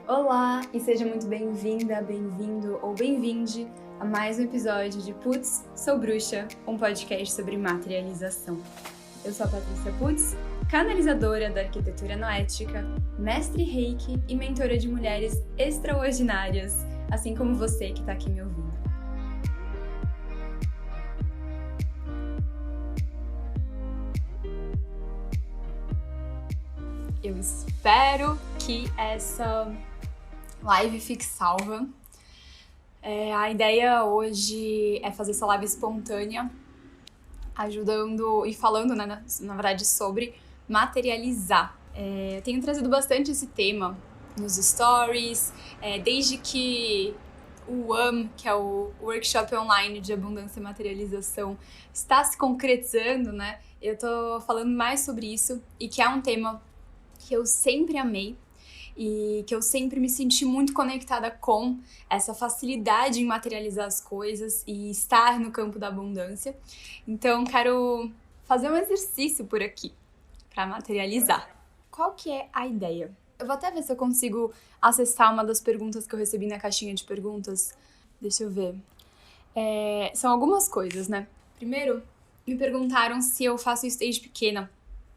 Olá e seja muito bem-vinda, bem-vindo ou bem-vinde a mais um episódio de Putz, Sou Bruxa, um podcast sobre materialização. Eu sou a Patrícia Putz, canalizadora da arquitetura noética, mestre Reiki e mentora de mulheres extraordinárias, assim como você que está aqui me ouvindo. Eu espero que essa live fique salva. A ideia hoje é fazer essa live espontânea, ajudando e falando, né, na verdade, sobre materializar. Eu tenho trazido bastante esse tema nos stories, desde que o WAM, que é o Workshop Online de Abundância e Materialização, está se concretizando, né? Eu tô falando mais sobre isso e que é um tema que eu sempre amei e que eu sempre me senti muito conectada com essa facilidade em materializar as coisas e estar no campo da abundância. Então, quero fazer um exercício por aqui para materializar. Qual que é a ideia? Eu vou até ver se eu consigo acessar uma das perguntas que eu recebi na caixinha de perguntas. Deixa eu ver. São algumas coisas, né? Primeiro, me perguntaram se eu faço isso desde pequena.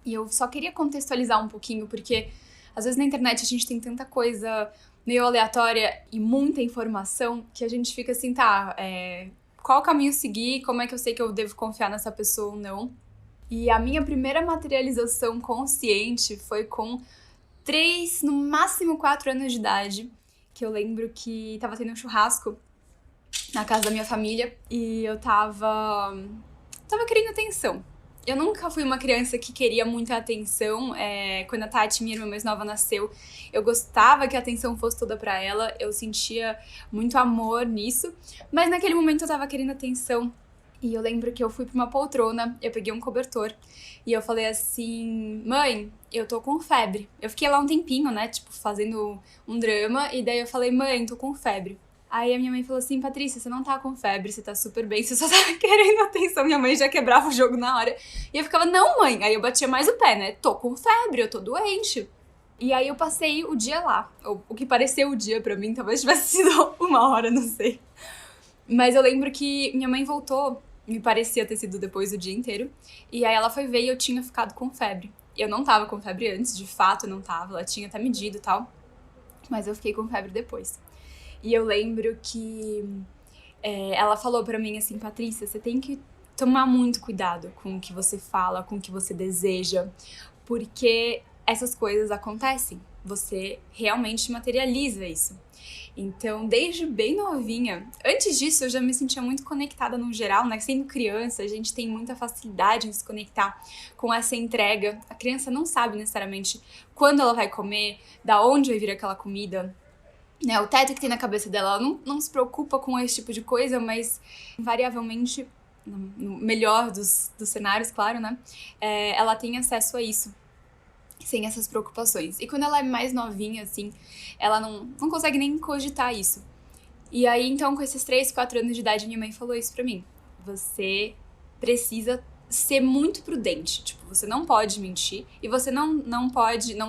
E eu só queria contextualizar um pouquinho, porque às vezes na internet a gente tem tanta coisa meio aleatória e muita informação que a gente fica assim, qual caminho seguir, como é que eu sei que eu devo confiar nessa pessoa ou não. E a minha primeira materialização consciente foi com 3, no máximo 4 anos de idade, que eu lembro que tava tendo um churrasco na casa da minha família e eu tava querendo atenção. Eu nunca fui uma criança que queria muita atenção. Quando a Tati, minha irmã mais nova, nasceu, eu gostava que a atenção fosse toda pra ela. Eu sentia muito amor nisso. Mas naquele momento eu tava querendo atenção. E eu lembro que eu fui pra uma poltrona, eu peguei um cobertor. E eu falei assim, mãe, eu tô com febre. Eu fiquei lá um tempinho, né, fazendo um drama. E daí eu falei, mãe, tô com febre. Aí a minha mãe falou assim, Patrícia, você não tá com febre, você tá super bem, você só tá querendo atenção. Minha mãe já quebrava o jogo na hora. E eu ficava, não, mãe. Aí eu batia mais o pé, né? Tô com febre, eu tô doente. E aí eu passei o dia lá. O que pareceu o dia pra mim, talvez tivesse sido 1 hora, não sei. Mas eu lembro que minha mãe voltou, me parecia ter sido depois do dia inteiro. E aí ela foi ver e eu tinha ficado com febre. Eu não tava com febre antes, de fato não tava. Ela tinha até medido e tal. Mas eu fiquei com febre depois. E eu lembro que ela falou pra mim assim, Patrícia, você tem que tomar muito cuidado com o que você fala, com o que você deseja, porque essas coisas acontecem, você realmente materializa isso. Então, desde bem novinha, antes disso eu já me sentia muito conectada no geral, né? Sendo criança, a gente tem muita facilidade em se conectar com essa entrega. A criança não sabe necessariamente quando ela vai comer, da onde vai vir aquela comida, né, o teto que tem na cabeça dela, ela não se preocupa com esse tipo de coisa, mas invariavelmente, no melhor dos cenários, claro, né, ela tem acesso a isso, sem essas preocupações. E quando ela é mais novinha, assim, ela não consegue nem cogitar isso. E aí, então, com esses 3, 4 anos de idade, minha mãe falou isso pra mim. Você precisa ser muito prudente, tipo, você não pode mentir, e você não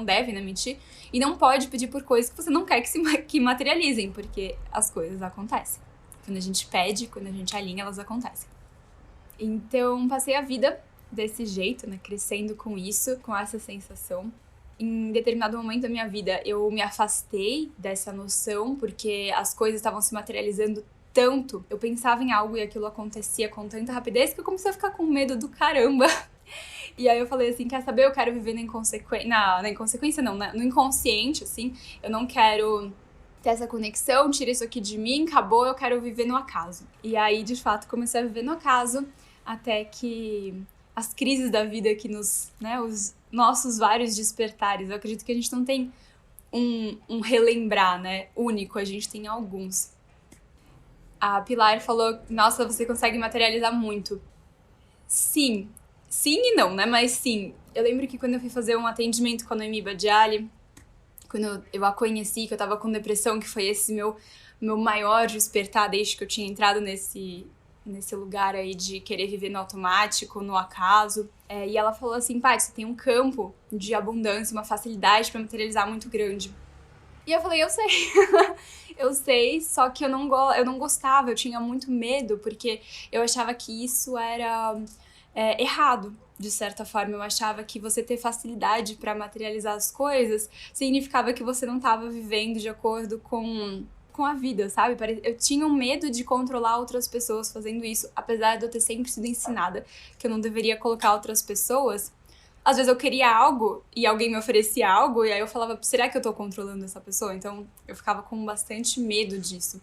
deve, né, mentir, e não pode pedir por coisas que você não quer que materializem, porque as coisas acontecem. Quando a gente pede, quando a gente alinha, elas acontecem. Então, passei a vida desse jeito, né, crescendo com isso, com essa sensação. Em determinado momento da minha vida, eu me afastei dessa noção, porque as coisas estavam se materializando tanto, eu pensava em algo e aquilo acontecia com tanta rapidez que eu comecei a ficar com medo do caramba. E aí eu falei assim, quer saber, eu quero viver na inconsequência não, no inconsciente, assim, eu não quero ter essa conexão, tira isso aqui de mim, acabou, eu quero viver no acaso. E aí, de fato, comecei a viver no acaso, até que as crises da vida que os nossos vários despertares, eu acredito que a gente não tem um relembrar, né, único, a gente tem alguns. A Pilar falou, nossa, você consegue materializar muito. Sim e não, né? Mas sim, eu lembro que quando eu fui fazer um atendimento com a Noemi Badiali, quando eu a conheci, que eu tava com depressão, que foi esse meu maior despertar desde que eu tinha entrado nesse lugar aí de querer viver no automático, no acaso. E ela falou assim, Paty, você tem um campo de abundância, uma facilidade pra materializar muito grande. E eu falei, eu sei. Eu sei, só que eu não gostava, eu tinha muito medo, porque eu achava que isso era errado, de certa forma. Eu achava que você ter facilidade para materializar as coisas significava que você não estava vivendo de acordo com a vida, sabe? Eu tinha um medo de controlar outras pessoas fazendo isso, apesar de eu ter sempre sido ensinada que eu não deveria colocar outras pessoas. Às vezes eu queria algo e alguém me oferecia algo, e aí eu falava, será que eu tô controlando essa pessoa? Então eu ficava com bastante medo disso.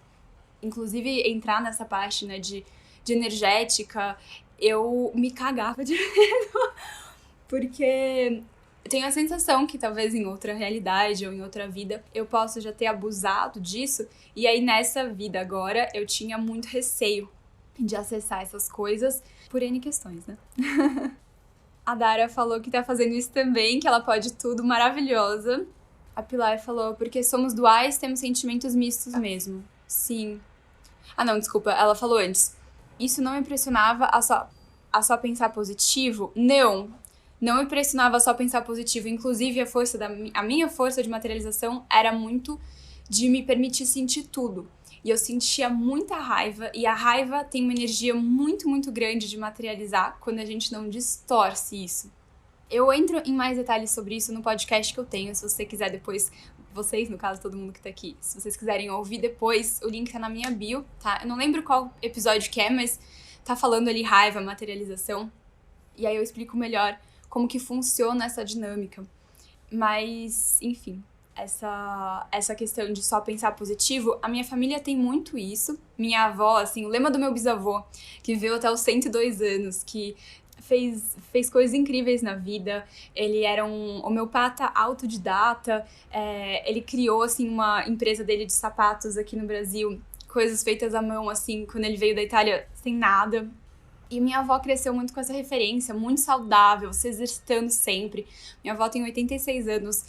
Inclusive, entrar nessa parte, né, de energética, eu me cagava de medo, porque eu tenho a sensação que talvez em outra realidade ou em outra vida eu possa já ter abusado disso, e aí nessa vida agora eu tinha muito receio de acessar essas coisas por N questões, né? A Dara falou que tá fazendo isso também, que ela pode tudo, maravilhosa. A Pilar falou, porque somos duais, temos sentimentos mistos mesmo. Sim. Ah, não, desculpa, ela falou antes. Isso não me impressionava a só pensar positivo? Não me impressionava a só pensar positivo. Inclusive, a minha força de materialização era muito de me permitir sentir tudo. E eu sentia muita raiva, e a raiva tem uma energia muito, muito grande de materializar quando a gente não distorce isso. Eu entro em mais detalhes sobre isso no podcast que eu tenho, se você quiser depois, vocês, no caso, todo mundo que tá aqui, se vocês quiserem ouvir depois, o link tá na minha bio, tá? Eu não lembro qual episódio que é, mas tá falando ali raiva, materialização, e aí eu explico melhor como que funciona essa dinâmica. Mas, enfim, essa questão de só pensar positivo, a minha família tem muito isso. Minha avó, assim, o lema do meu bisavô, que viveu até os 102 anos, que fez coisas incríveis na vida. Ele era um homeopata autodidata, ele criou, assim, uma empresa dele de sapatos aqui no Brasil, coisas feitas à mão, assim, quando ele veio da Itália, sem nada. E minha avó cresceu muito com essa referência, muito saudável, se exercitando sempre. Minha avó tem 86 anos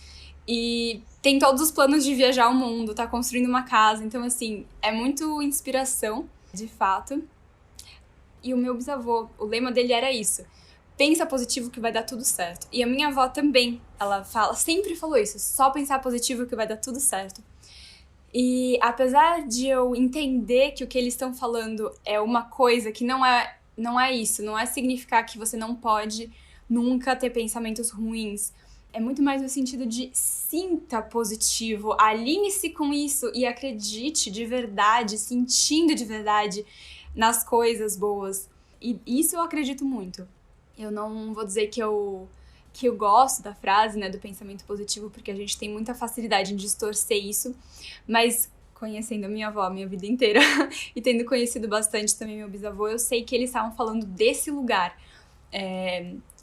e tem todos os planos de viajar ao mundo, tá construindo uma casa. Então, assim, é muito inspiração, de fato. E o meu bisavô, o lema dele era isso: pensa positivo que vai dar tudo certo. E a minha avó também, ela sempre falou isso: só pensar positivo que vai dar tudo certo. E apesar de eu entender que o que eles estão falando é uma coisa que não é isso, não é significar que você não pode nunca ter pensamentos ruins. É muito mais no sentido de sinta positivo, alinhe-se com isso e acredite de verdade, sentindo de verdade nas coisas boas. E isso eu acredito muito. Eu não vou dizer que eu gosto da frase, né, do pensamento positivo, porque a gente tem muita facilidade em distorcer isso, mas conhecendo a minha avó a minha vida inteira e tendo conhecido bastante também meu bisavô, eu sei que eles estavam falando desse lugar.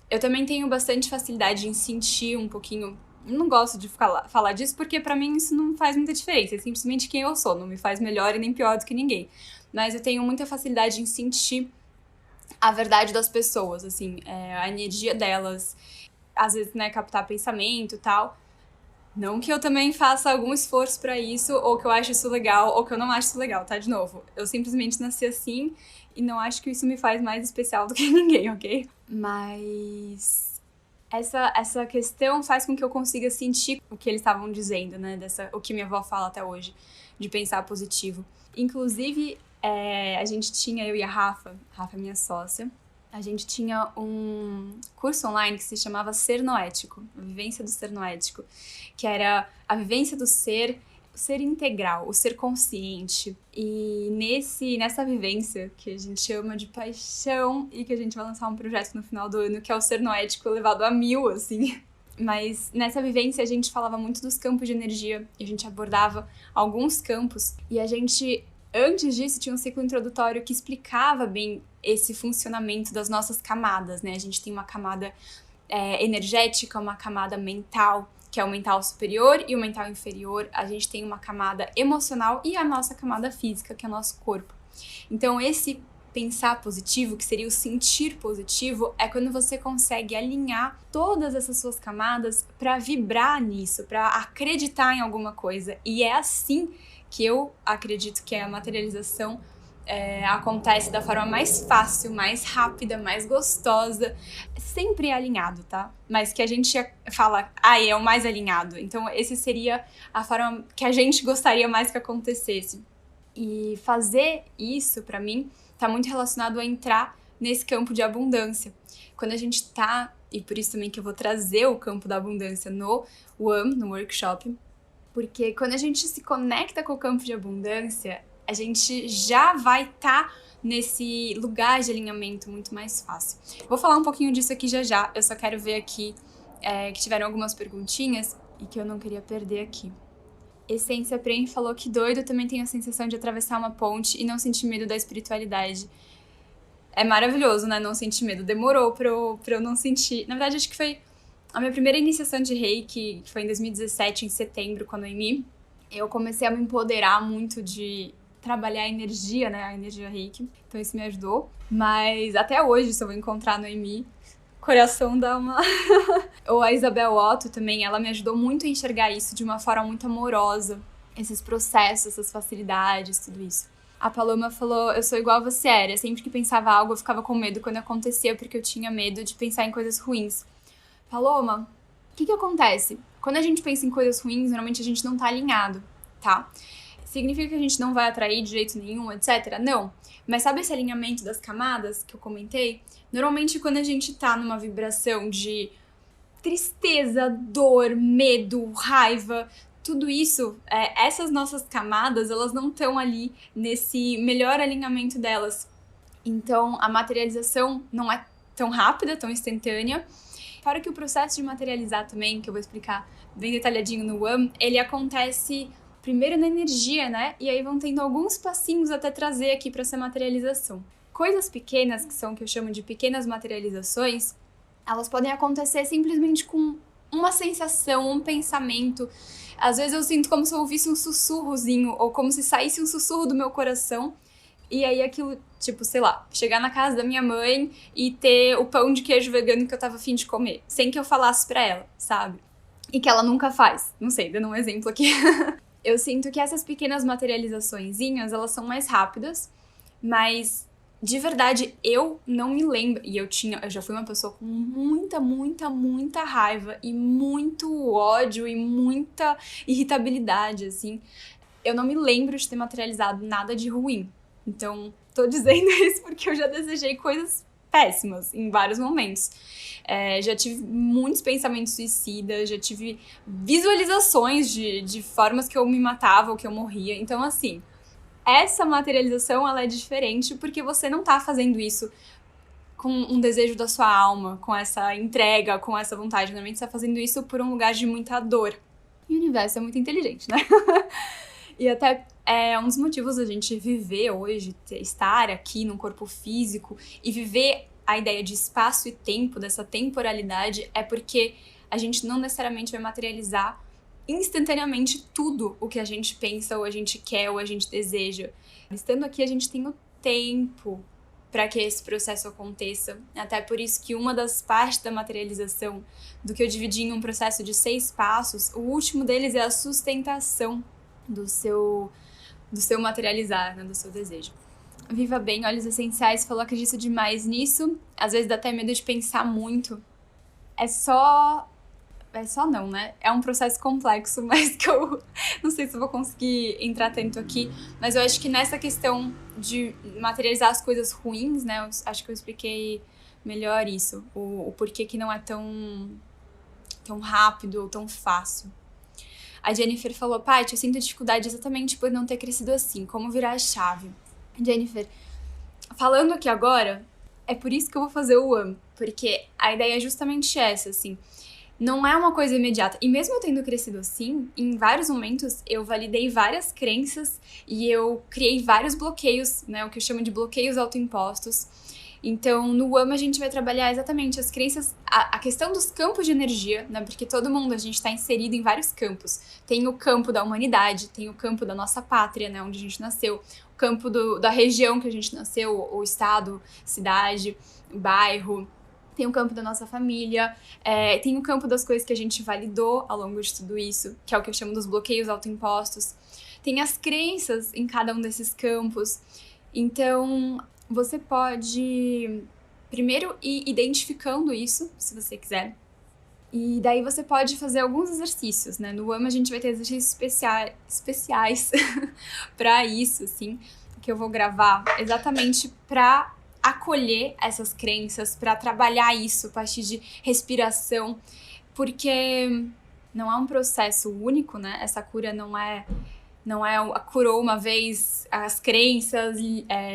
Eu também tenho bastante facilidade em sentir um pouquinho. Não gosto de falar disso porque pra mim isso não faz muita diferença. É simplesmente quem eu sou, não me faz melhor e nem pior do que ninguém. Mas eu tenho muita facilidade em sentir a verdade das pessoas, assim, a energia delas. Às vezes, né, captar pensamento e tal. Não que eu também faça algum esforço pra isso, ou que eu ache isso legal, ou que eu não ache isso legal, tá? De novo, eu simplesmente nasci assim e não acho que isso me faz mais especial do que ninguém, ok? Mas essa questão faz com que eu consiga sentir o que eles estavam dizendo, né? O que minha avó fala até hoje, de pensar positivo. Inclusive, a gente tinha, eu e a Rafa é minha sócia, a gente tinha um curso online que se chamava Ser Noético, a vivência do ser noético, que era a vivência do ser, o ser integral, o ser consciente. E nessa vivência, que a gente chama de paixão, e que a gente vai lançar um projeto no final do ano, que é o Ser Noético elevado a 1000, assim. Mas nessa vivência a gente falava muito dos campos de energia, e a gente abordava alguns campos, e a gente, antes disso, tinha um ciclo introdutório que explicava bem esse funcionamento das nossas camadas, né? A gente tem uma camada energética, uma camada mental, que é o mental superior, e o mental inferior. A gente tem uma camada emocional e a nossa camada física, que é o nosso corpo. Então, esse pensar positivo, que seria o sentir positivo, é quando você consegue alinhar todas essas suas camadas para vibrar nisso, para acreditar em alguma coisa. E é assim que eu acredito que a materialização acontece da forma mais fácil, mais rápida, mais gostosa, sempre é alinhado, tá? Mas que a gente fala, é o mais alinhado. Então, esse seria a forma que a gente gostaria mais que acontecesse. E fazer isso, pra mim, tá muito relacionado a entrar nesse campo de abundância. Quando a gente tá, e por isso também que eu vou trazer o campo da abundância no WAM, no workshop, porque quando a gente se conecta com o campo de abundância, a gente já vai estar nesse lugar de alinhamento muito mais fácil. Vou falar um pouquinho disso aqui já, eu só quero ver aqui que tiveram algumas perguntinhas e que eu não queria perder aqui. Essência Prem falou que doido também tem a sensação de atravessar uma ponte e não sentir medo da espiritualidade. É maravilhoso, né? Não sentir medo. Demorou pra eu não sentir. Na verdade, acho que foi a minha primeira iniciação de Reiki, que foi em 2017, em setembro, com a Noemi. Eu comecei a me empoderar muito de trabalhar a energia, né? A energia Reiki. Então isso me ajudou. Mas até hoje, se eu vou encontrar a Noemi, coração dá uma... Ou a Isabel Otto também, ela me ajudou muito a enxergar isso de uma forma muito amorosa. Esses processos, essas facilidades, tudo isso. A Paloma falou, eu sou igual a você era. Sempre que pensava algo, eu ficava com medo quando acontecia, porque eu tinha medo de pensar em coisas ruins. Paloma, o que acontece? Quando a gente pensa em coisas ruins, normalmente a gente não tá alinhado, tá? Significa que a gente não vai atrair de jeito nenhum, etc? Não. Mas sabe esse alinhamento das camadas que eu comentei? Normalmente quando a gente tá numa vibração de tristeza, dor, medo, raiva, tudo isso, essas nossas camadas, elas não estão ali nesse melhor alinhamento delas. Então, a materialização não é tão rápida, tão instantânea. Fora que o processo de materializar também, que eu vou explicar bem detalhadinho no WAM, ele acontece primeiro na energia, né? E aí vão tendo alguns passinhos até trazer aqui para essa materialização. Coisas pequenas, que são o que eu chamo de pequenas materializações, elas podem acontecer simplesmente com uma sensação, um pensamento. Às vezes eu sinto como se eu ouvisse um sussurrozinho, ou como se saísse um sussurro do meu coração, e aí aquilo, tipo, sei lá, chegar na casa da minha mãe e ter o pão de queijo vegano que eu tava afim de comer, sem que eu falasse pra ela, sabe? E que ela nunca faz. Não sei, dando um exemplo aqui. Eu sinto que essas pequenas materializaçõezinhas, elas são mais rápidas, mas de verdade eu não me lembro. E eu já fui uma pessoa com muita raiva e muito ódio e muita irritabilidade, assim. Eu não me lembro de ter materializado nada de ruim. Então, tô dizendo isso porque eu já desejei coisas péssimas em vários momentos. Já tive muitos pensamentos suicidas, já tive visualizações de formas que eu me matava ou que eu morria. Então, assim, essa materialização, ela é diferente porque você não tá fazendo isso com um desejo da sua alma, com essa entrega, com essa vontade. Normalmente você tá fazendo isso por um lugar de muita dor. E o universo é muito inteligente, né? E até um dos motivos da gente viver hoje, estar aqui num corpo físico e viver a ideia de espaço e tempo, dessa temporalidade, é porque a gente não necessariamente vai materializar instantaneamente tudo o que a gente pensa, ou a gente quer, ou a gente deseja. Estando aqui, a gente tem o tempo para que esse processo aconteça. Até por isso que uma das partes da materialização, do que eu dividi em um processo de 6 passos, o último deles é a sustentação do seu materializar, né, do seu desejo. Viva Bem, Óleos Essenciais, falou: acredito demais nisso, às vezes dá até medo de pensar muito. É só não, né? É um processo complexo, mas que eu não sei se eu vou conseguir entrar tanto aqui, mas eu acho que nessa questão de materializar as coisas ruins, né, eu acho que eu expliquei melhor isso, o porquê que não é tão rápido ou tão fácil. A Jennifer falou: Paty, eu sinto dificuldade exatamente por não ter crescido assim, como virar a chave? Jennifer, falando aqui agora, é por isso que eu vou fazer o WAM, porque a ideia é justamente essa, assim, não é uma coisa imediata. E mesmo eu tendo crescido assim, em vários momentos eu validei várias crenças e eu criei vários bloqueios, né, o que eu chamo de bloqueios autoimpostos. Então, no WAM a gente vai trabalhar exatamente as crenças, a questão dos campos de energia, né? Porque todo mundo, a gente está inserido em vários campos. Tem o campo da humanidade, tem o campo da nossa pátria, né? Onde a gente nasceu, o campo da região que a gente nasceu, o estado, cidade, bairro. Tem o campo da nossa família, tem o campo das coisas que a gente validou ao longo de tudo isso, que é o que eu chamo dos bloqueios autoimpostos. Tem as crenças em cada um desses campos. Então, você pode primeiro ir identificando isso, se você quiser. E daí você pode fazer alguns exercícios, né? No AMA a gente vai ter exercícios especiais para isso, assim, que eu vou gravar exatamente para acolher essas crenças, para trabalhar isso a partir de respiração, porque não é um processo único, né? Essa cura não é curou uma vez as crenças,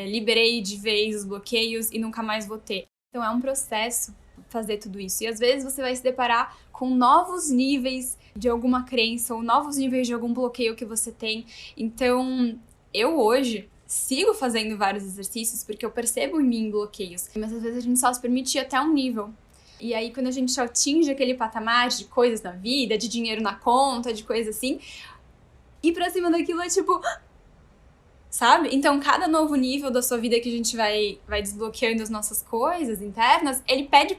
liberei de vez os bloqueios e nunca mais vou ter. Então é um processo fazer tudo isso. E às vezes você vai se deparar com novos níveis de alguma crença ou novos níveis de algum bloqueio que você tem. Então, eu hoje sigo fazendo vários exercícios porque eu percebo em mim bloqueios. Mas às vezes a gente só se permite ir até um nível. E aí, quando a gente atinge aquele patamar de coisas na vida, de dinheiro na conta, de coisas assim, ir pra cima daquilo é tipo... Sabe? Então, cada novo nível da sua vida que a gente vai desbloqueando as nossas coisas internas, ele pede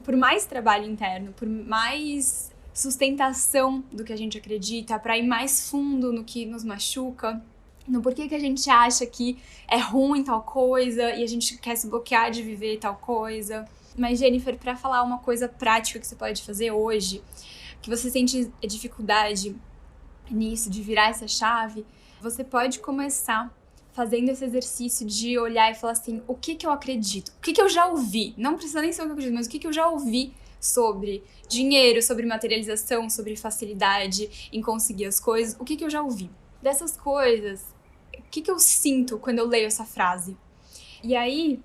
por mais trabalho interno, por mais sustentação do que a gente acredita, pra ir mais fundo no que nos machuca, no porquê que a gente acha que é ruim tal coisa e a gente quer se bloquear de viver tal coisa. Mas, Jennifer, pra falar uma coisa prática que você pode fazer hoje, que você sente dificuldade nisso, de virar essa chave, você pode começar fazendo esse exercício de olhar e falar assim, o que eu acredito? O que eu já ouvi? Não precisa nem ser o que eu acredito, mas o que eu já ouvi sobre dinheiro, sobre materialização, sobre facilidade em conseguir as coisas? O que eu já ouvi? Dessas coisas, o que eu sinto quando eu leio essa frase? E aí,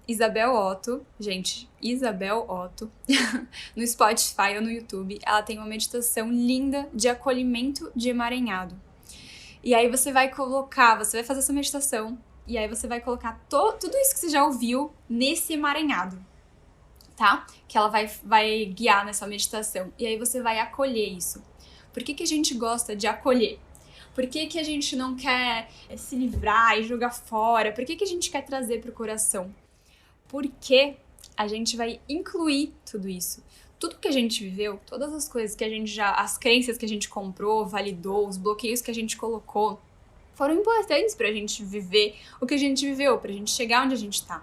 Isabel Otto, gente, Isabel Otto, no Spotify ou no YouTube, ela tem uma meditação linda de acolhimento de emaranhado. E aí você vai fazer essa meditação, e aí você vai colocar tudo isso que você já ouviu nesse emaranhado, tá? Que ela vai guiar nessa meditação. E aí você vai acolher isso. Por que a gente gosta de acolher? Por que a gente não quer se livrar e jogar fora? Por que a gente quer trazer pro coração? Porque a gente vai incluir tudo isso. Tudo que a gente viveu, todas as coisas que a gente as crenças que a gente comprou, validou, os bloqueios que a gente colocou, foram importantes pra gente viver o que a gente viveu, pra gente chegar onde a gente tá.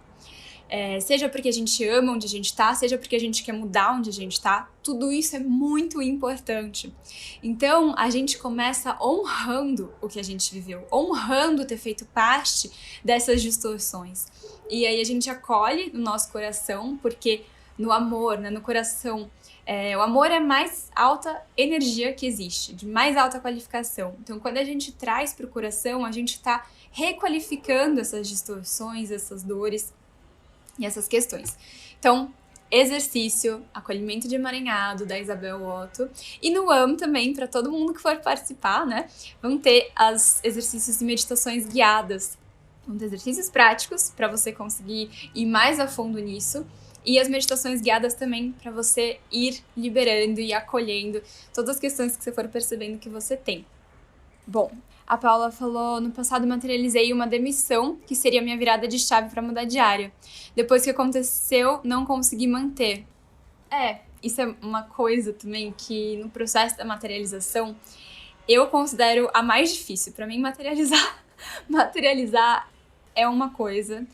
Seja porque a gente ama onde a gente tá, seja porque a gente quer mudar onde a gente tá, tudo isso é muito importante. Então, a gente começa honrando o que a gente viveu, honrando ter feito parte dessas distorções. E aí a gente acolhe no nosso coração, porque no amor, né, no coração, o amor é a mais alta energia que existe, de mais alta qualificação. Então, quando a gente traz para o coração, a gente está requalificando essas distorções, essas dores e essas questões. Então, exercício, acolhimento de emaranhado, da Isabel Otto. E no AM também, para todo mundo que for participar, né, vão ter os exercícios e meditações guiadas. Vão ter exercícios práticos para você conseguir ir mais a fundo nisso. E as meditações guiadas também para você ir liberando e acolhendo todas as questões que você for percebendo que você tem. Bom, a Paula falou, no passado materializei uma demissão, que seria a minha virada de chave para mudar de área. Depois que aconteceu, não consegui manter. Isso é uma coisa também que no processo da materialização, eu considero a mais difícil. Para mim, materializar é uma coisa,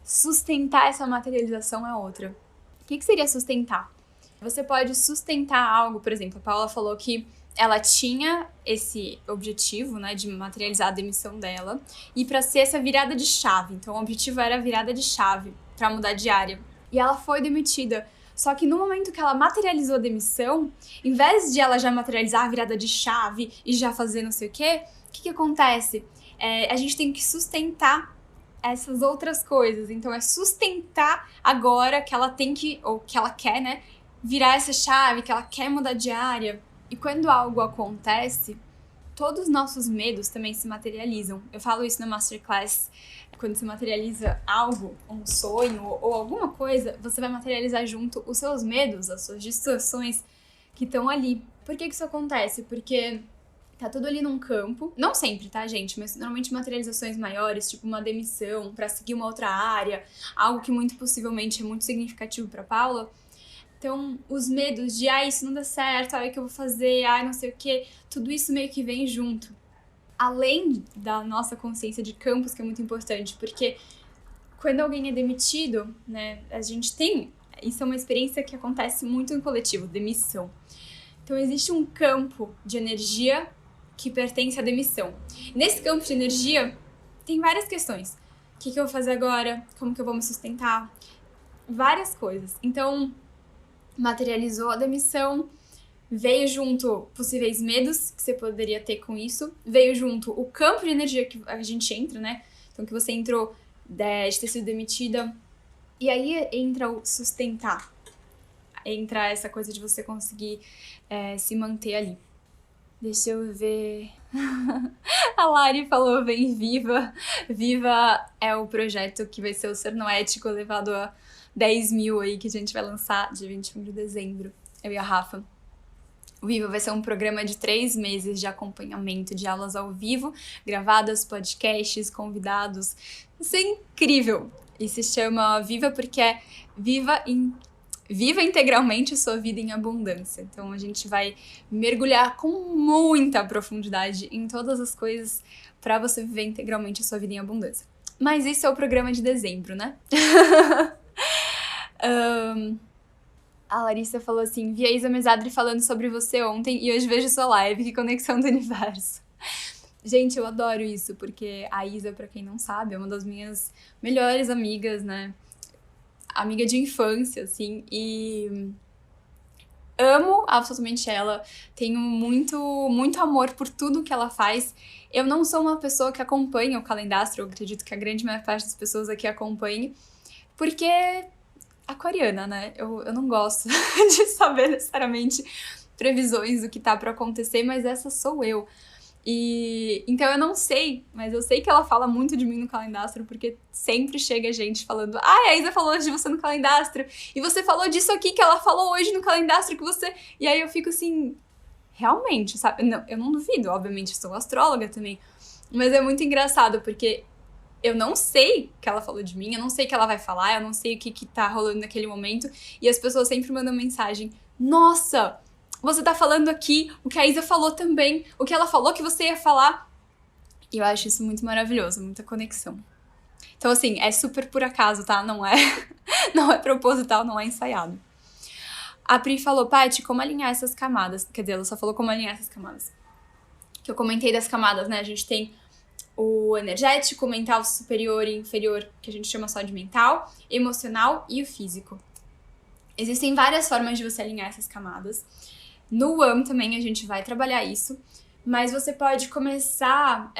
sustentar essa materialização é outra. O que seria sustentar? Você pode sustentar algo, por exemplo, a Paula falou que ela tinha esse objetivo, né, de materializar a demissão dela, e para ser essa virada de chave. Então, o objetivo era a virada de chave para mudar de área. E ela foi demitida. Só que no momento que ela materializou a demissão, em vez de ela já materializar a virada de chave e já fazer não sei o que acontece? A gente tem que sustentar essas outras coisas. Então, é sustentar agora que ela tem que, ou que ela quer, né, virar essa chave, que ela quer mudar de área. E quando algo acontece, todos os nossos medos também se materializam. Eu falo isso na Masterclass. Quando se materializa algo, um sonho ou alguma coisa, você vai materializar junto os seus medos, as suas distorções que estão ali. Por que isso acontece? Porque tá tudo ali num campo. Não sempre, tá, gente? Mas normalmente materializações maiores, tipo uma demissão pra seguir uma outra área, algo que muito possivelmente é muito significativo pra Paula. Então, os medos de, isso não dá certo, o que eu vou fazer, não sei o quê, tudo isso meio que vem junto. além da nossa consciência de campos, que é muito importante, porque quando alguém é demitido, né, a gente tem... Isso é uma experiência que acontece muito no coletivo, demissão. Então, existe um campo de energia que pertence à demissão. Nesse campo de energia, tem várias questões. O que eu vou fazer agora? Como que eu vou me sustentar? Várias coisas. Então, materializou a demissão, veio junto possíveis medos que você poderia ter com isso, veio junto o campo de energia que a gente entra, né? Então, que você entrou de ter sido demitida. E aí entra o sustentar. Entra essa coisa de você conseguir se manter ali. Deixa eu ver... A Lari falou, vem Viva. Viva é o projeto que vai ser o Ser Noético levado a 10 mil aí, que a gente vai lançar dia 21 de dezembro. Eu e a Rafa. O Viva vai ser um programa de 3 meses de acompanhamento, de aulas ao vivo, gravadas, podcasts, convidados. Isso é incrível! E se chama Viva porque é Viva integralmente a sua vida em abundância. Então a gente vai mergulhar com muita profundidade em todas as coisas para você viver integralmente a sua vida em abundância. Mas isso é o programa de dezembro, né? A Larissa falou assim, vi a Isa Mesadri falando sobre você ontem e hoje vejo sua live, que conexão do universo. Gente, eu adoro isso, porque a Isa, pra quem não sabe, é uma das minhas melhores amigas, né? Amiga de infância, assim, e amo absolutamente ela, tenho muito, muito amor por tudo que ela faz. Eu não sou uma pessoa que acompanha o Calendastro, eu acredito que a grande maior parte das pessoas aqui acompanhe, porque aquariana, né? Eu não gosto de saber necessariamente previsões do que tá pra acontecer, mas essa sou eu. E então eu não sei, mas eu sei que ela fala muito de mim no Calendastro, porque sempre chega gente falando, a Isa falou hoje de você no Calendastro, e você falou disso aqui que ela falou hoje no Calendastro que você... E aí eu fico assim, realmente, sabe? Não, eu não duvido, obviamente, sou astróloga também, mas é muito engraçado, porque eu não sei o que ela falou de mim, eu não sei o que ela vai falar, eu não sei o que tá rolando naquele momento, e as pessoas sempre mandam mensagem, nossa, você tá falando aqui o que a Isa falou também, o que ela falou que você ia falar. E eu acho isso muito maravilhoso, muita conexão. Então, assim, é super por acaso, tá? Não é proposital, não é ensaiado. A Pri falou, Paty, como alinhar essas camadas? Quer dizer, ela só falou como alinhar essas camadas. Que eu comentei das camadas, né? A gente tem o energético, o mental superior e inferior, que a gente chama só de mental, emocional e o físico. Existem várias formas de você alinhar essas camadas. No WAM também a gente vai trabalhar isso, mas você pode começar...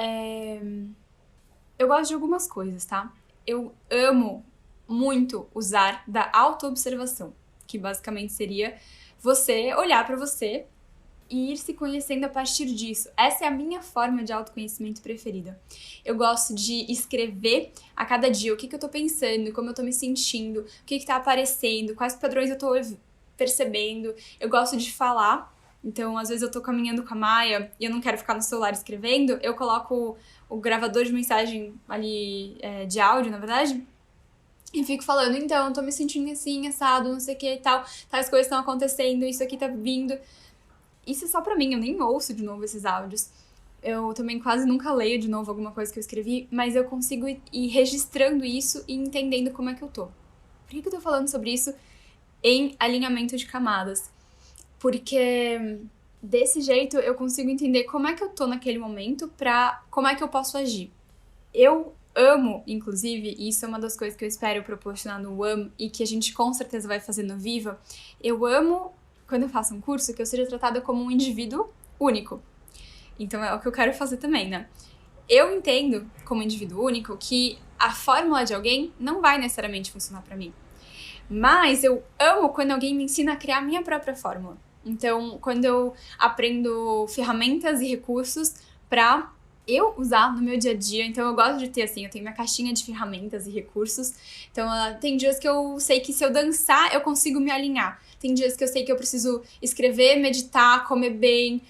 Eu gosto de algumas coisas, tá? Eu amo muito usar da autoobservação, que basicamente seria você olhar pra você e ir se conhecendo a partir disso. Essa é a minha forma de autoconhecimento preferida. Eu gosto de escrever a cada dia o que eu tô pensando, como eu tô me sentindo, o que tá aparecendo, quais padrões eu tô percebendo. Eu gosto de falar, então às vezes eu tô caminhando com a Maia e eu não quero ficar no celular escrevendo, eu coloco o gravador de mensagem ali, de áudio, na verdade, e fico falando, então, eu tô me sentindo assim, assado, não sei o que e tal, tais coisas estão acontecendo, isso aqui tá vindo. Isso é só pra mim, eu nem ouço de novo esses áudios. Eu também quase nunca leio de novo alguma coisa que eu escrevi, mas eu consigo ir registrando isso e entendendo como é que eu tô. Por que eu tô falando sobre isso em alinhamento de camadas? Porque desse jeito eu consigo entender como é que eu tô naquele momento pra como é que eu posso agir. Eu amo, inclusive, e isso é uma das coisas que eu espero proporcionar no WAM e que a gente com certeza vai fazer no Viva, eu amo, quando eu faço um curso, que eu seja tratada como um indivíduo único. Então é o que eu quero fazer também, né? Eu entendo, como indivíduo único, que a fórmula de alguém não vai necessariamente funcionar pra mim. Mas eu amo quando alguém me ensina a criar a minha própria fórmula. Então, quando eu aprendo ferramentas e recursos pra eu usar no meu dia a dia, então eu gosto de ter assim, eu tenho minha caixinha de ferramentas e recursos, então tem dias que eu sei que se eu dançar eu consigo me alinhar, tem dias que eu sei que eu preciso escrever, meditar, comer bem,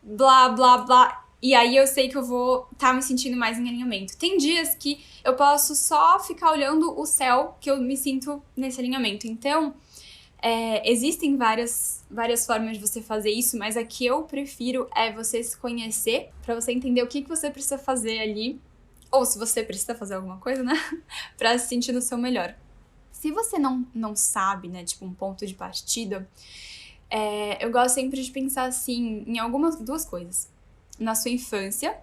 blá blá blá, e aí eu sei que eu vou estar me sentindo mais em alinhamento. Tem dias que eu posso só ficar olhando o céu que eu me sinto nesse alinhamento, então Existem várias formas de você fazer isso, mas a que eu prefiro é você se conhecer, pra você entender o que você precisa fazer ali, ou se você precisa fazer alguma coisa, né? Pra se sentir no seu melhor. Se você não sabe, né, tipo, um ponto de partida, eu gosto sempre de pensar, assim, em duas coisas. Na sua infância,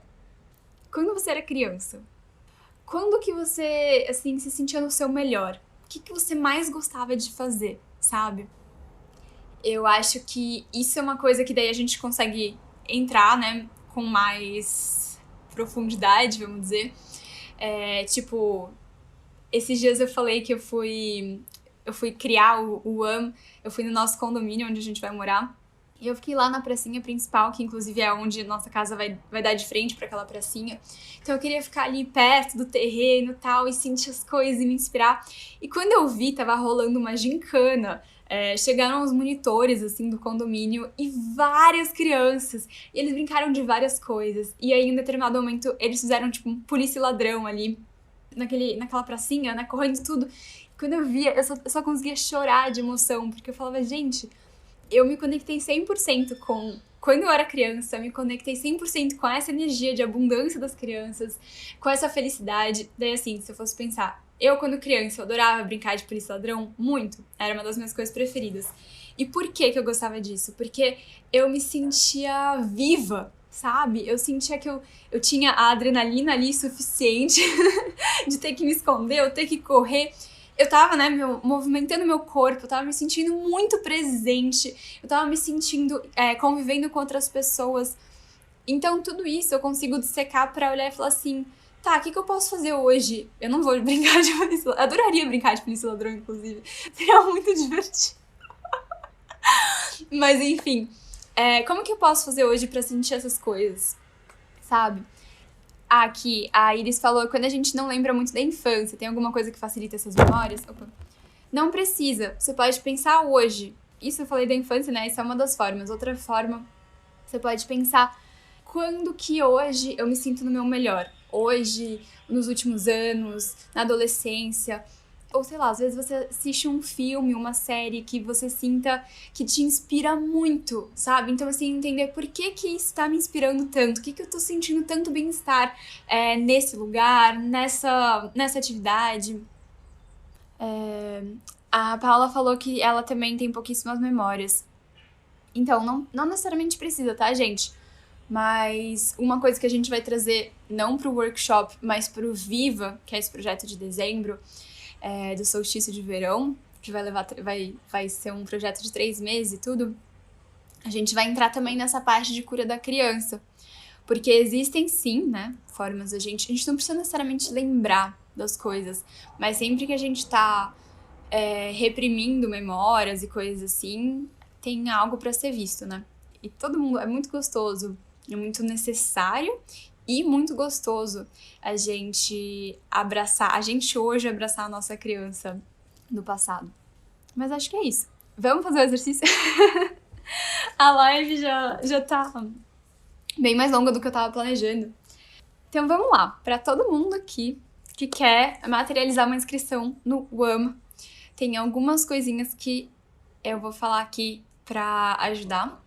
quando você era criança, quando que você, assim, se sentia no seu melhor? O que você mais gostava de fazer, sabe? Eu acho que isso é uma coisa que daí a gente consegue entrar, né, com mais profundidade, vamos dizer. Tipo, esses dias eu falei que eu fui criar o UAM, eu fui no nosso condomínio onde a gente vai morar. E eu fiquei lá na pracinha principal, que inclusive é onde nossa casa vai dar de frente pra aquela pracinha. Então eu queria ficar ali perto do terreno e tal, e sentir as coisas e me inspirar. E quando eu vi, tava rolando uma gincana. Chegaram os monitores, assim, do condomínio e várias crianças. E eles brincaram de várias coisas. E aí, em determinado momento, eles fizeram, tipo, um polícia e ladrão ali, naquela pracinha, né, correndo tudo. Quando eu via, eu só conseguia chorar de emoção, porque eu falava, gente, eu me conectei 100% com... Quando eu era criança, eu me conectei 100% com essa energia de abundância das crianças, com essa felicidade. Daí, assim, se eu fosse pensar, eu, quando criança, eu adorava brincar de polícia e ladrão, muito. Era uma das minhas coisas preferidas. E por que eu gostava disso? Porque eu me sentia viva, sabe? Eu sentia que eu tinha a adrenalina ali suficiente de ter que me esconder, eu ter que correr. Eu tava, né, movimentando meu corpo, eu tava me sentindo muito presente, eu tava me sentindo, convivendo com outras pessoas. Então, tudo isso eu consigo dissecar pra olhar e falar assim, tá, o que eu posso fazer hoje? Eu não vou brincar de polícia, eu adoraria brincar de polícia ladrão, inclusive. Seria muito divertido. Mas, enfim, como que eu posso fazer hoje pra sentir essas coisas, sabe? Aqui, a Iris falou, quando a gente não lembra muito da infância, tem alguma coisa que facilita essas memórias? Opa. Não precisa, você pode pensar hoje. Isso eu falei da infância, né? Isso é uma das formas. Outra forma, você pode pensar quando que hoje eu me sinto no meu melhor. Hoje, nos últimos anos, na adolescência. Ou sei lá, às vezes você assiste um filme, uma série que você sinta que te inspira muito, sabe? Então, assim, entender por que isso tá me inspirando tanto, o que eu tô sentindo tanto bem-estar nesse lugar, nessa atividade. A Paula falou que ela também tem pouquíssimas memórias. Então, não necessariamente precisa, tá, gente? Mas uma coisa que a gente vai trazer, não pro workshop, mas pro Viva, que é esse projeto de dezembro, do solstício de verão, que vai ser um projeto de 3 meses e tudo, a gente vai entrar também nessa parte de cura da criança. Porque existem sim, né, formas a gente não precisa necessariamente lembrar das coisas, mas sempre que a gente tá reprimindo memórias e coisas assim, tem algo pra ser visto, né? E todo mundo, é muito gostoso, é muito necessário e muito gostoso a gente hoje abraçar a nossa criança do passado. Mas acho que é isso. Vamos fazer o exercício? A live já tá bem mais longa do que eu tava planejando. Então vamos lá. Para todo mundo aqui que quer materializar uma inscrição no UAM, tem algumas coisinhas que eu vou falar aqui pra ajudar.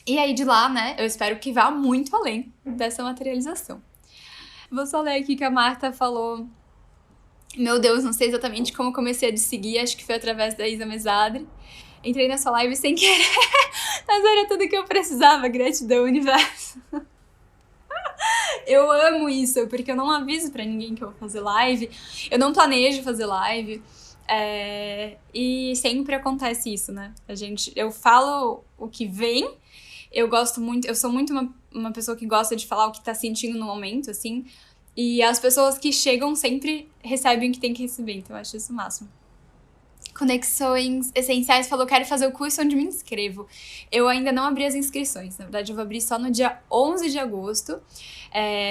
E aí de lá, né, eu espero que vá muito além dessa materialização. Vou só ler aqui que a Marta falou. Meu Deus, não sei exatamente como comecei a te seguir, acho que foi através da Isa Mesadri. Entrei na sua live sem querer, mas era tudo que eu precisava, gratidão, universo. Eu amo isso, porque eu não aviso pra ninguém que eu vou fazer live, eu não planejo fazer live, e sempre acontece isso, né? Eu falo o que vem. Eu sou muito uma pessoa que gosta de falar o que tá sentindo no momento, assim. E as pessoas que chegam sempre recebem o que tem que receber, então eu acho isso o máximo. Conexões Essenciais falou, quero fazer o curso onde me inscrevo. Eu ainda não abri as inscrições, na verdade eu vou abrir só no dia 11 de agosto.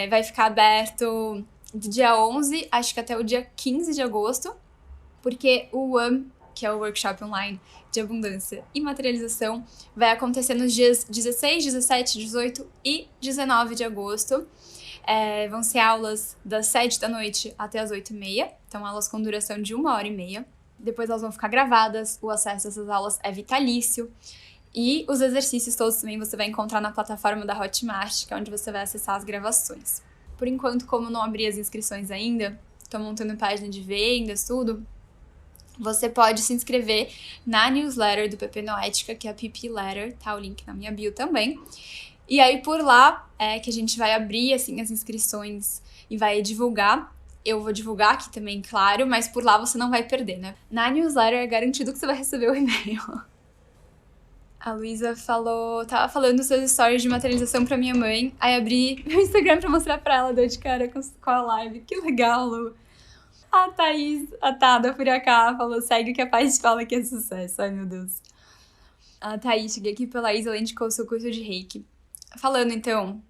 Vai ficar aberto do dia 11, acho que até o dia 15 de agosto, porque o UAM, que é o Workshop Online de Abundância e Materialização, vai acontecer nos dias 16, 17, 18 e 19 de agosto. Vão ser aulas das 7 da noite até as 8h30, então aulas com duração de 1h30. depois elas vão ficar gravadas, o acesso a essas aulas é vitalício. E os exercícios todos também você vai encontrar na plataforma da Hotmart, que é onde você vai acessar as gravações. Por enquanto, como eu não abri as inscrições ainda, tô montando página de vendas, tudo, você pode se inscrever na newsletter do PP Noética, que é a PP Letter, tá? O link na minha bio também. E aí, por lá, é que a gente vai abrir, assim, as inscrições e vai divulgar. Eu vou divulgar aqui também, claro, mas por lá você não vai perder, né? Na newsletter é garantido que você vai receber o e-mail. A Luísa tava falando dos seus stories de materialização pra minha mãe, aí abri meu Instagram pra mostrar pra ela, deu de cara com a live. Que legal, Lu! A Thaís, da Furiacá, falou, segue o que a paz fala que é sucesso. Ai, meu Deus. A Thaís, cheguei aqui pela Isa, ela indicou o seu curso de Reiki. Falando, então,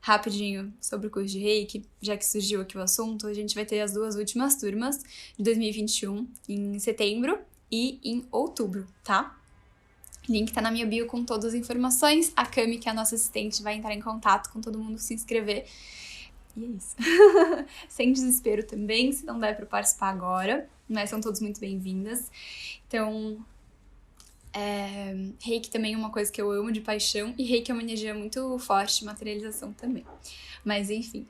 rapidinho sobre o curso de Reiki, já que surgiu aqui o assunto, a gente vai ter as 2 últimas turmas de 2021, em setembro e em outubro, tá? Link tá na minha bio com todas as informações. A Cami, que é a nossa assistente, vai entrar em contato com todo mundo se inscrever. E é isso. Sem desespero também, se não der pra participar agora, mas são todos muito bem-vindas. Então, Reiki também é uma coisa que eu amo de paixão, e Reiki é uma energia muito forte, materialização também. Mas enfim.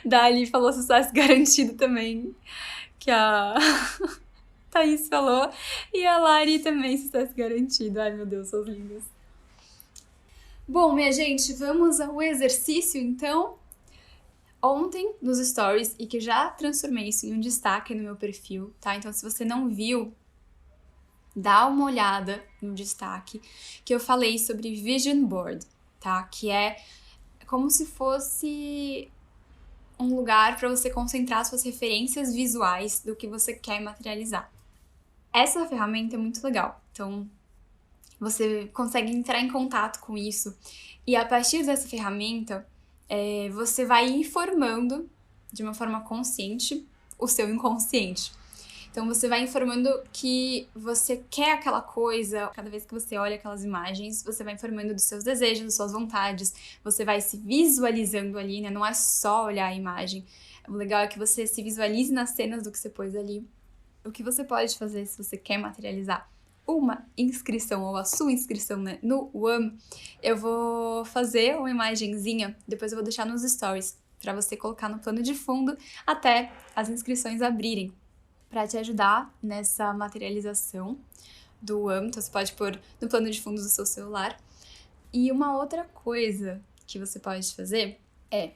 Dali falou sucesso garantido também, que a Thaís falou, e a Lari também sucesso garantido. Ai, meu Deus, são lindas. Bom, minha gente, vamos ao exercício, então. Ontem, nos stories, e que eu já transformei isso em um destaque no meu perfil, tá? Então, se você não viu, dá uma olhada no destaque, que eu falei sobre Vision Board, tá? Que é como se fosse um lugar para você concentrar suas referências visuais do que você quer materializar. Essa ferramenta é muito legal, então você consegue entrar em contato com isso, e a partir dessa ferramenta, você vai informando de uma forma consciente o seu inconsciente. Então você vai informando que você quer aquela coisa, cada vez que você olha aquelas imagens, você vai informando dos seus desejos, das suas vontades, você vai se visualizando ali, né? Não é só olhar a imagem. O legal é que você se visualize nas cenas do que você pôs ali. O que você pode fazer se você quer materializar uma inscrição ou a sua inscrição, né, no UAM, eu vou fazer uma imagenzinha, depois eu vou deixar nos stories para você colocar no plano de fundo até as inscrições abrirem, para te ajudar nessa materialização do UAM. Então você pode pôr no plano de fundo do seu celular. E uma outra coisa que você pode fazer é,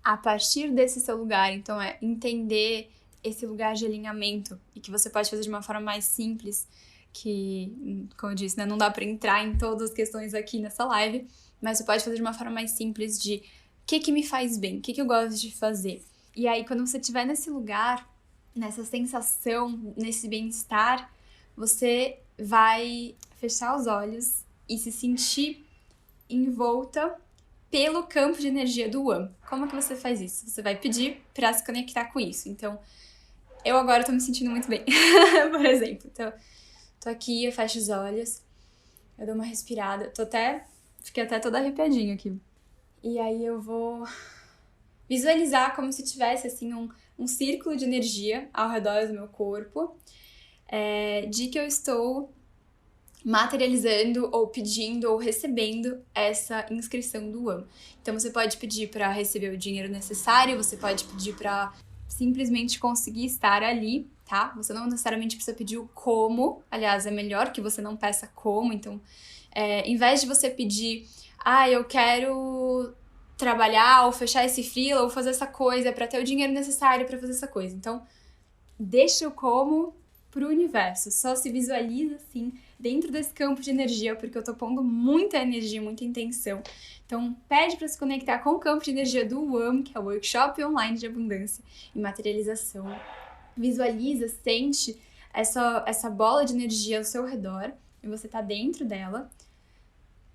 a partir desse seu lugar, então entender esse lugar de alinhamento, e que você pode fazer de uma forma mais simples, que, como eu disse, né, não dá para entrar em todas as questões aqui nessa live, mas você pode fazer de uma forma mais simples de o que me faz bem, o que eu gosto de fazer. E aí, quando você estiver nesse lugar, nessa sensação, nesse bem-estar, você vai fechar os olhos e se sentir envolta pelo campo de energia do UAM. Como que você faz isso? Você vai pedir para se conectar com isso. Então, eu agora tô me sentindo muito bem, por exemplo. Então, tô aqui, eu fecho os olhos, eu dou uma respirada, fiquei até toda arrepiadinha aqui. E aí eu vou visualizar como se tivesse, assim, um círculo de energia ao redor do meu corpo, de que eu estou materializando ou pedindo ou recebendo essa inscrição do UAM. Então você pode pedir para receber o dinheiro necessário, você pode pedir para simplesmente conseguir estar ali, tá? Você não necessariamente precisa pedir o como, aliás, é melhor que você não peça como. Então, em vez de você pedir, eu quero trabalhar ou fechar esse freela ou fazer essa coisa para ter o dinheiro necessário para fazer essa coisa. Então, deixa o como pro universo, só se visualiza assim dentro desse campo de energia, porque eu tô pondo muita energia, muita intenção. Então, pede para se conectar com o campo de energia do UAM, que é o Workshop Online de Abundância e Materialização. Visualiza, sente essa bola de energia ao seu redor, e você tá dentro dela.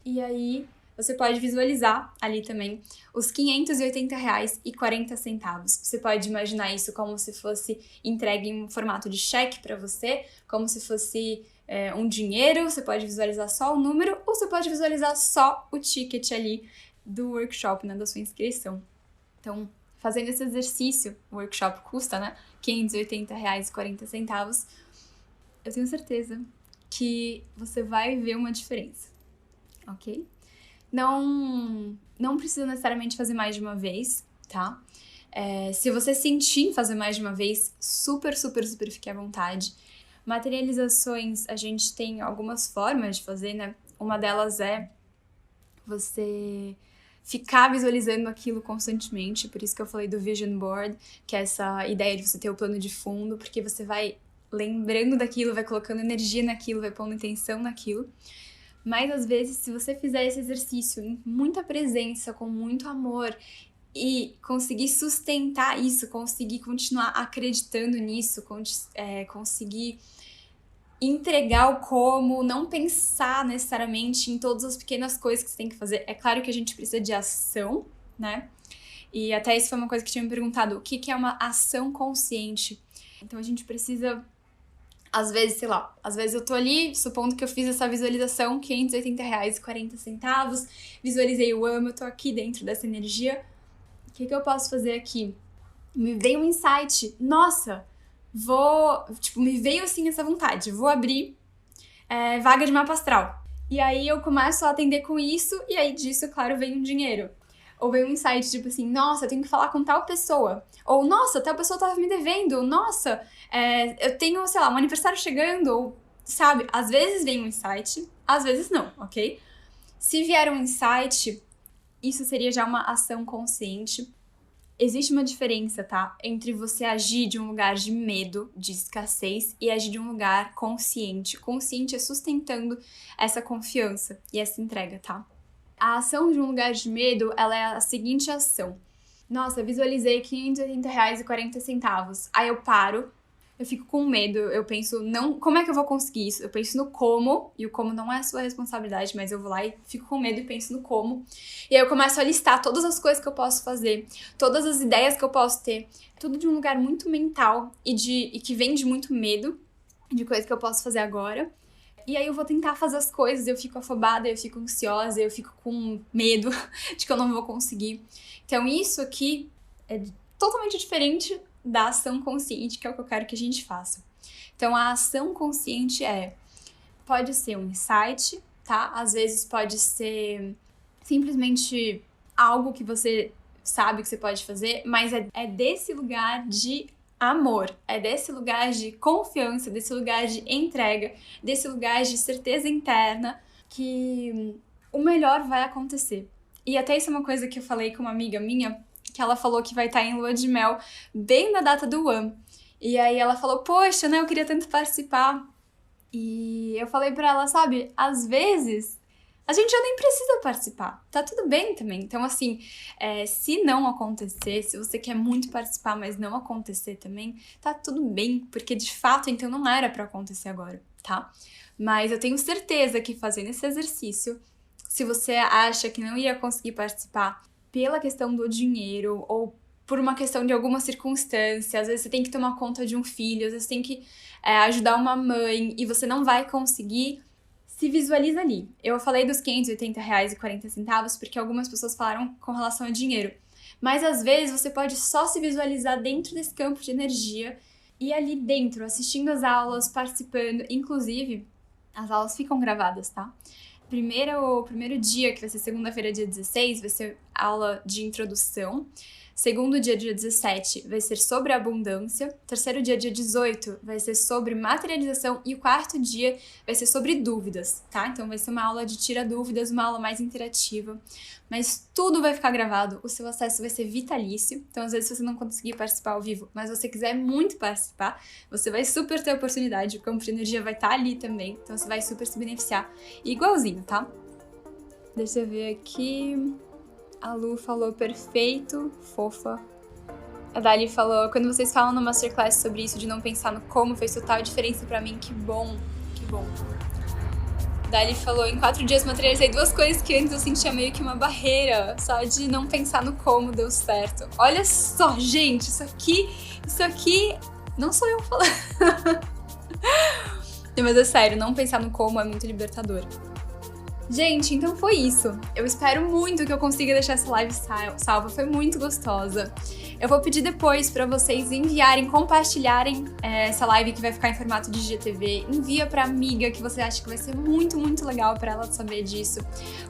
E aí, você pode visualizar ali também os R$ 580,40. Você pode imaginar isso como se fosse entregue em formato de cheque para você, como se fosse um dinheiro. Você pode visualizar só o número, ou você pode visualizar só o ticket ali do workshop, né, da sua inscrição. Então, fazendo esse exercício, o workshop custa, né, R$580,40, eu tenho certeza que você vai ver uma diferença, ok? Não precisa necessariamente fazer mais de uma vez, tá? Se você sentir fazer mais de uma vez, super fique à vontade. Materializações, a gente tem algumas formas de fazer, né? Uma delas é você ficar visualizando aquilo constantemente, por isso que eu falei do vision board, que é essa ideia de você ter o plano de fundo, porque você vai lembrando daquilo, vai colocando energia naquilo, vai pondo intenção naquilo. Mas às vezes, se você fizer esse exercício em muita presença, com muito amor, e conseguir sustentar isso, conseguir continuar acreditando nisso, conseguir entregar o como, não pensar necessariamente em todas as pequenas coisas que você tem que fazer. É claro que a gente precisa de ação, né? E até isso foi uma coisa que tinha me perguntado, o que é uma ação consciente? Então a gente precisa, às vezes, sei lá, às vezes eu tô ali, supondo que eu fiz essa visualização, R$580,40, visualizei o amo, eu tô aqui dentro dessa energia. O que eu posso fazer aqui? Me veio um insight, nossa, me veio assim essa vontade, vou abrir vaga de mapa astral. E aí eu começo a atender com isso, e aí disso, claro, vem um dinheiro. Ou vem um insight, tipo assim, nossa, eu tenho que falar com tal pessoa. Ou, nossa, tal pessoa tava me devendo. Nossa, eu tenho, sei lá, um aniversário chegando. Ou, sabe, às vezes vem um insight, às vezes não, ok? Se vier um insight, isso seria já uma ação consciente. Existe uma diferença, tá? Entre você agir de um lugar de medo, de escassez, e agir de um lugar consciente. Consciente é sustentando essa confiança e essa entrega, tá? A ação de um lugar de medo, ela é a seguinte ação. Nossa, visualizei R$580,40. Aí eu paro, eu fico com medo, eu penso, não, como é que eu vou conseguir isso? Eu penso no como, e o como não é a sua responsabilidade, mas eu vou lá e fico com medo e penso no como. E aí eu começo a listar todas as coisas que eu posso fazer, todas as ideias que eu posso ter, tudo de um lugar muito mental e que vem de muito medo de coisas que eu posso fazer agora. E aí eu vou tentar fazer as coisas, eu fico afobada, eu fico ansiosa, eu fico com medo de que eu não vou conseguir. Então isso aqui é totalmente diferente da ação consciente, que é o que eu quero que a gente faça. Então, a ação consciente pode ser um insight, tá? Às vezes pode ser simplesmente algo que você sabe que você pode fazer, mas é desse lugar de amor, é desse lugar de confiança, desse lugar de entrega, desse lugar de certeza interna que o melhor vai acontecer. E até isso é uma coisa que eu falei com uma amiga minha, que ela falou que vai estar em lua de mel bem na data do One. E aí ela falou, poxa, né, eu queria tanto participar. E eu falei pra ela, sabe, às vezes a gente já nem precisa participar, tá tudo bem também. Então, assim, se não acontecer, se você quer muito participar, mas não acontecer também, tá tudo bem, porque de fato, então, não era pra acontecer agora, tá? Mas eu tenho certeza que fazendo esse exercício, se você acha que não iria conseguir participar pela questão do dinheiro ou por uma questão de alguma circunstância, às vezes você tem que tomar conta de um filho, às vezes você tem que ajudar uma mãe e você não vai conseguir, se visualiza ali. Eu falei dos R$580,40 porque algumas pessoas falaram com relação a dinheiro, mas às vezes você pode só se visualizar dentro desse campo de energia e ali dentro, assistindo as aulas, participando, inclusive as aulas ficam gravadas, tá? O primeiro dia, que vai ser segunda-feira, dia 16, vai ser aula de introdução. Segundo dia 17, vai ser sobre abundância. Terceiro dia 18, vai ser sobre materialização. E o quarto dia vai ser sobre dúvidas, tá? Então vai ser uma aula de tira dúvidas, uma aula mais interativa. Mas tudo vai ficar gravado, o seu acesso vai ser vitalício. Então, às vezes, se você não conseguir participar ao vivo, mas você quiser muito participar, você vai super ter oportunidade. O campo de energia vai estar ali também. Então, você vai super se beneficiar. Igualzinho, tá? Deixa eu ver aqui. A Lu falou perfeito, fofa. A Dali falou, quando vocês falam no Masterclass sobre isso, de não pensar no como, fez total diferença pra mim. Que bom, que bom. Dali falou, em 4 dias materializei 2 coisas que antes eu sentia meio que uma barreira, só de não pensar no como deu certo. Olha só, gente, isso aqui não sou eu falando. Mas é sério, não pensar no como é muito libertador. Gente, então foi isso. Eu espero muito que eu consiga deixar essa live salva, foi muito gostosa. Eu vou pedir depois pra vocês enviarem, compartilharem essa live que vai ficar em formato de IGTV. Envia pra amiga que você acha que vai ser muito, muito legal pra ela saber disso.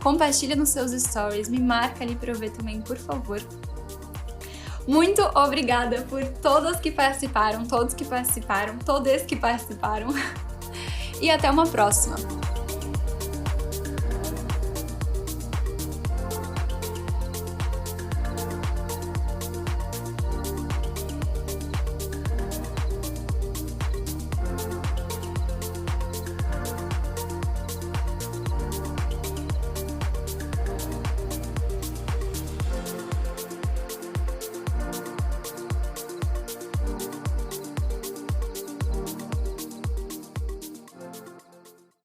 Compartilha nos seus stories, me marca ali pra eu ver também, por favor. Muito obrigada por todos que participaram. E até uma próxima.